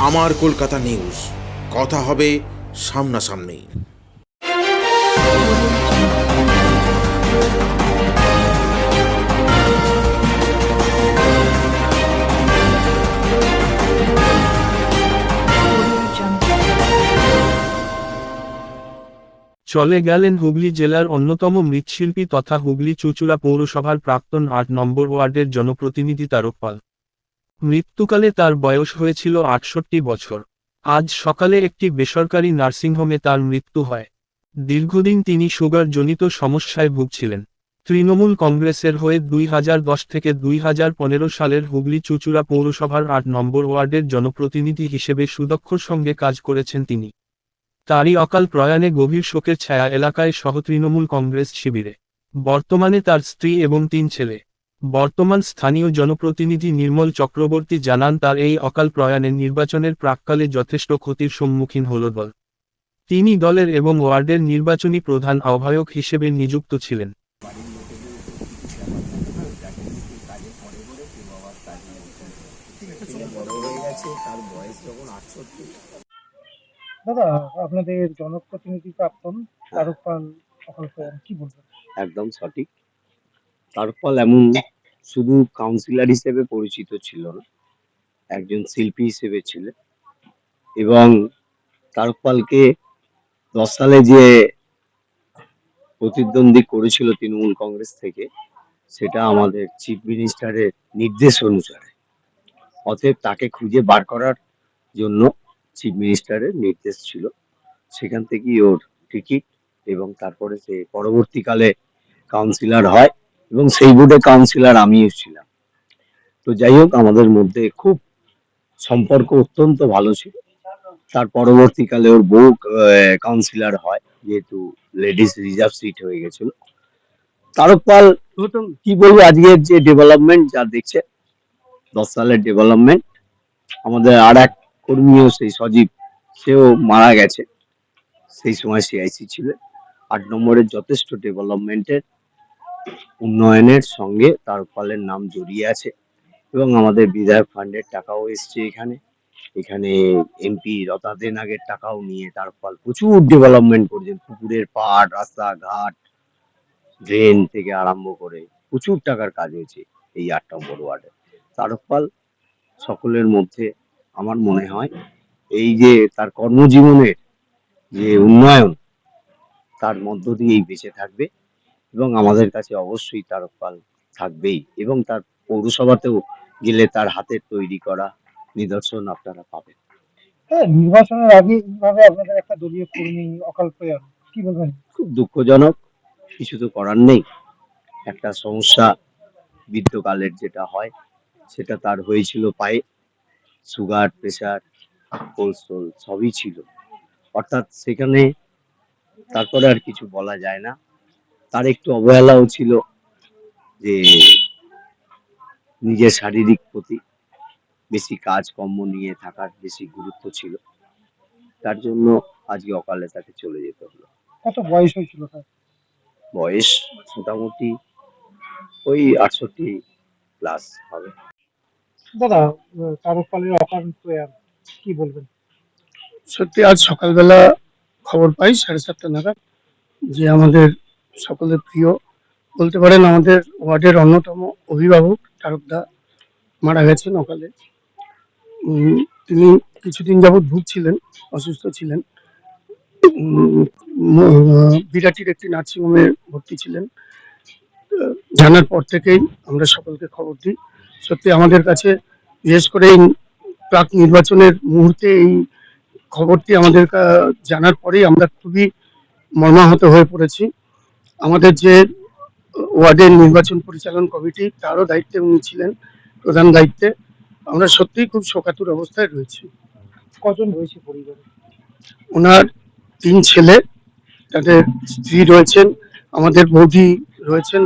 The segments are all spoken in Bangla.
আমার কলকাতা নিউজ, কথা হবে সামনাসামনি। চলে গেলেন হুগলি জেলার অন্যতম মৃৎশিল্পী তথা হুগলি চুঁচুড়া পৌরসভার প্রাক্তন ৮ নম্বর ওয়ার্ডের জনপ্রতিনিধি তারক পাল। মৃত্যুকালে তার বয়স হয়েছিল ৬৮ বছর। আজ সকালে একটি বেসরকারি নার্সিংহোমে তার মৃত্যু হয়। দীর্ঘদিন তিনি সুগারজনিত সমস্যায় ভুগছিলেন। তৃণমূল কংগ্রেসের হয়ে ২০১০ থেকে ২০১৫ সালের হুগলি চুঁচুড়া পৌরসভার ৮ নম্বর ওয়ার্ডের জনপ্রতিনিধি হিসেবে সুদক্ষর সঙ্গে কাজ করেছেন তিনি। তারই অকাল প্রয়াণে গভীর শোকের ছায়া এলাকায় সহ তৃণমূল কংগ্রেস শিবিরে। বর্তমানে তার স্ত্রী এবং ৩ ছেলে। বর্তমান স্থানীয় জনপ্রতিনিধি নির্মল চক্রবর্তী জানান, তার এই অকাল প্রয়াণে নির্বাচনের প্রাক্কালে যথেষ্ট ক্ষতির সম্মুখীন হল দল। তিনি দলের এবং ওয়ার্ডের নির্বাচনী প্রধান আহ্বায়ক হিসেবে নিযুক্ত ছিলেন। দাদা, আপনাদের জনপ্রতিনিধি প্রাক্তন তারক পাল অকাল প্রয়াণ, কি বলবেন? একদম সঠিক। তারক পাল এমন শুধু কাউন্সিলর হিসেবে পরিচিত ছিল না, একজন শিল্পী হিসেবে ছিলেন। এবং তারক পালকে 10 সালে যে প্রতিদ্বন্দ্বী করেছিল তৃণমূল কংগ্রেস থেকে, সেটা আমাদের চিফ মিনিস্টারের নির্দেশ অনুসারে। অতএব তাকে খুঁজে বার করার জন্য চিফ মিনিস্টারের নির্দেশ ছিল, সেখান থেকেই ওর টিকিট। এবং তারপরে সে পরবর্তীকালে কাউন্সিলর হয় এবং সেই বোর্ডে কাউন্সিলর আমিও ছিলাম। তো যাই হোক, আমাদের মধ্যে খুব সম্পর্ক অত্যন্ত ভালো ছিল। তার পরবর্তীকালে ওর বউ কাউন্সিলর হয়, যেহেতু লেডিস রিজার্ভ সিট হয়ে গেছিল। তারক পাল কি বলবো, আজকের যে ডেভেলপমেন্ট যা দেখছে, 10 সালের ডেভেলপমেন্ট। আমাদের আর এক কর্মীও সেই সজীব, সেও মারা গেছে, সেই সময় সিআইসি ছিল। ৮ নম্বরের যথেষ্ট ডেভেলপমেন্টের উন্নয়নের সঙ্গে তারক পালের নাম জড়িয়ে আছে। এবং আমাদের বিধায়ক ফান্ডের টাকাও এসছে এখানে। এখানে এমপি লতা দেনাগের টাকাও নিয়ে তারক পাল প্রচুর ডেভেলপমেন্ট করেছেন। পুকুরের পাড়, রাস্তাঘাট, ড্রেন থেকে আরম্ভ করে প্রচুর টাকার কাজ হয়েছে এই ৮ নম্বর ওয়ার্ডে। তারক পাল সকলের মধ্যে আমার মনে হয় এই যে তার কর্মজীবনের যে উন্নয়ন, তার মধ্য দিয়েই বেঁচে থাকবে। এবং আমাদের কাছে অবশ্যই তারক পাল থাকবেই। এবং তার পৌরসভাতেও গেলে তার হাতের তৈরি করা নিদর্শন আপনারা পাবেন। হ্যাঁ, নির্বাচনের আগে এইভাবে আপনাদের একটা দলীয় কর্মী অকাল প্রয়াণ, কি বলবেন? খুব দুঃখজনক, কিছু তো করার নেই। একটা সমস্যা বৃদ্ধকালের যেটা হয়, সেটা তার হয়েছিল পায়ে। সুগার, প্রেশার, কোলেস্ট্রল সবই ছিল। অর্থাৎ সেখানে তারপরে আর কিছু বলা যায় না। তার একটু অবহেলাও ছিল, যে নিজের শারীরিক প্রতি বেশি কাজকর্ম নিয়ে থাকার বেশি গুরুত্ব ছিল। তার জন্য আজকে অকালে তাকে চলে যেতে হলো। কত বয়স হয়েছিল তার? বয়স মোটামুটি ওই ৬৮ প্লাস হবে। দাদা, তারক পালের অকাল প্রয়াণ, কি বলবেন? সত্যি আজ সকালবেলা খবর পাই 7:30 নাগাদ, যে আমাদের সকলের প্রিয়, বলতে পারেন আমাদের ওয়ার্ডের অন্যতম অভিভাবক তারকদা মারা গেছেন অকালে। তিনি কিছুদিন যাবৎ ভুগছিলেন, অসুস্থ ছিলেন। বিরাটির একটি নার্সিংহোমে ভর্তি ছিলেন। জানার পর থেকেই আমরা সকলকে খবর দিই। সত্যি আমাদের কাছে, বিশেষ করে এই প্রাক নির্বাচনের মুহূর্তে এই খবরটি আমাদের জানার পরেই আমরা খুবই মর্মাহত হয়ে পড়েছি। আমাদের যে ওয়ার্ডের নির্বাচন পরিচালন কমিটি, তারও দায়িত্বে উনি ছিলেন, প্রধান দায়িত্বে। আমরা সত্যিই খুব শোকাতুর অবস্থায় রয়েছি। কজন রয়েছে পরিবারে? ওনার ৩ ছেলে, তাদের স্ত্রী রয়েছেন, আমাদের বৌদি রয়েছেন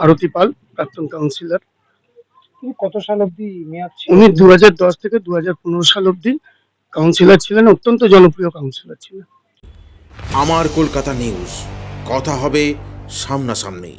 আরতি পাল, প্রাক্তন কাউন্সিলর। তিনি কত সাল অব্দি মেয়াদ ছিল? উনি 2010 থেকে 2015 সাল অব্দি কাউন্সিলর ছিলেন, অত্যন্ত জনপ্রিয় কাউন্সিলর ছিলেন। আমার কলকাতা নিউজ, কথা হবে সামনাসামনি।